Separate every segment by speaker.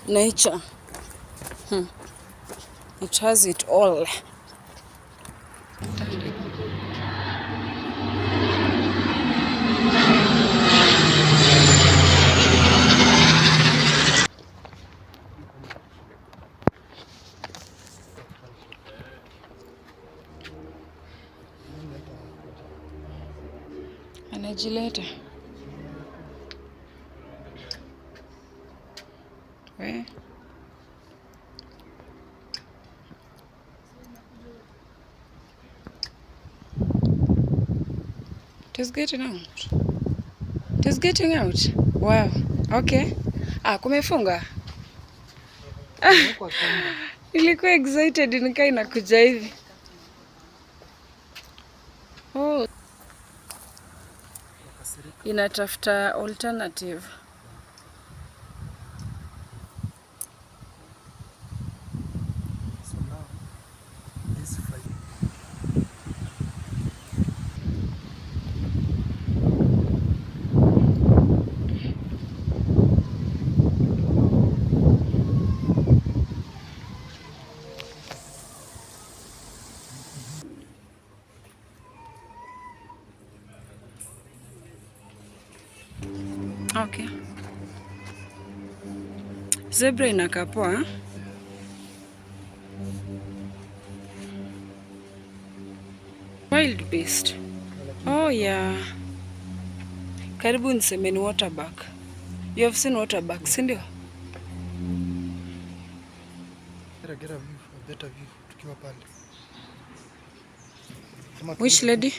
Speaker 1: Nature. It has it all. Anajileta. Where? It is getting out. It is getting out. Wow. Okay. Kumefunga. Nilikuwa excited nikaa inakuja hivi. Oh. Inatafuta alternative. Okay. Zebra inakaa poa. Wild beast. Oh yeah. Karibu niseme ni waterback. You have seen waterback, si ndio?
Speaker 2: Get a view, a better view tukiwa pale.
Speaker 1: Which lady?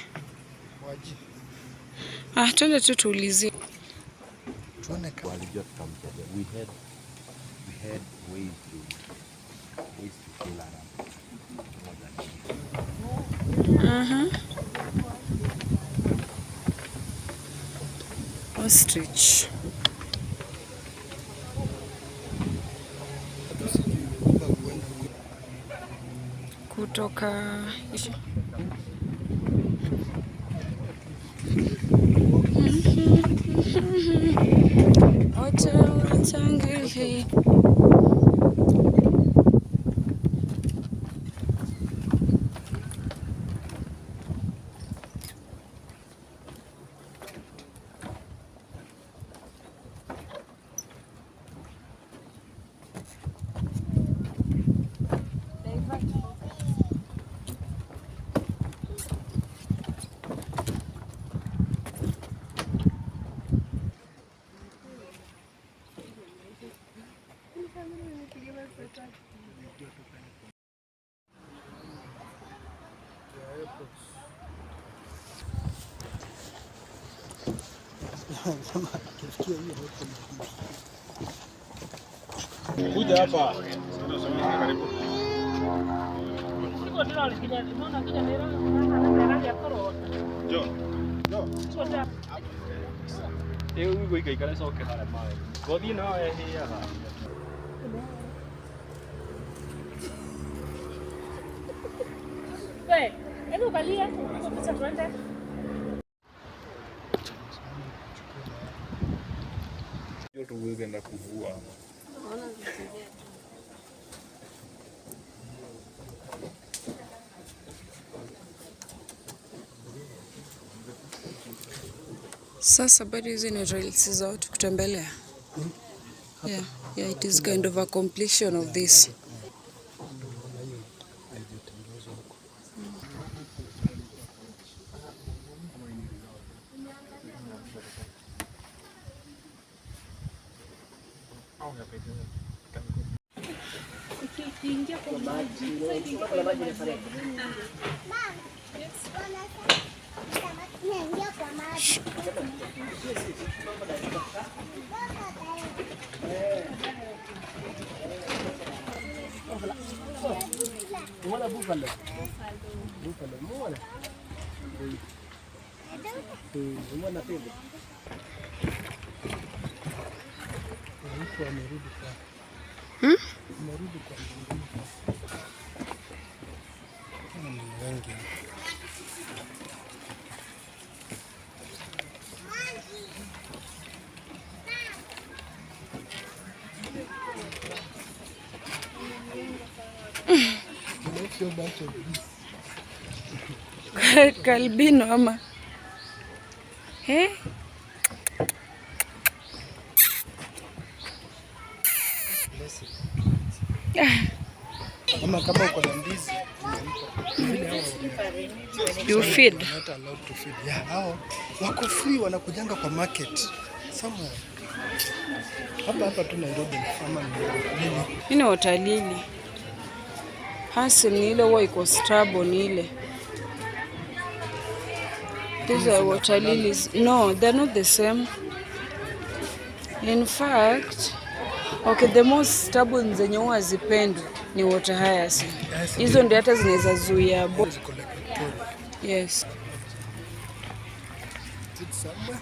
Speaker 2: Waji.
Speaker 1: Twende tu tuulizie.
Speaker 2: Tuone
Speaker 3: kama we had ways to fill around.
Speaker 1: Ostrich. Kutoka Tanguy.
Speaker 4: Kuja hapa. Tuweze kuvua.
Speaker 1: Sasa bado hizi ni trails za watu kutembelea. Yeah, it is kind of a completion of this. Kalbino ama
Speaker 2: Ama kama uko na ndizi
Speaker 1: you feed.
Speaker 2: not allowed to feed. Yeah, hao wako free, wanakujanga kwa market somewhere. Hapa tu Nairobi ama nini?
Speaker 1: Ini watalili hasi ni ile huwa iko stable ni ile. These are water lilies. No, they're not the same. In fact, okay, the most stable zenye huwa zipendwa ni water hyacinth. Hizo ndio hata zinaweza zuia
Speaker 2: Yes.
Speaker 1: yes.
Speaker 2: Somewhere.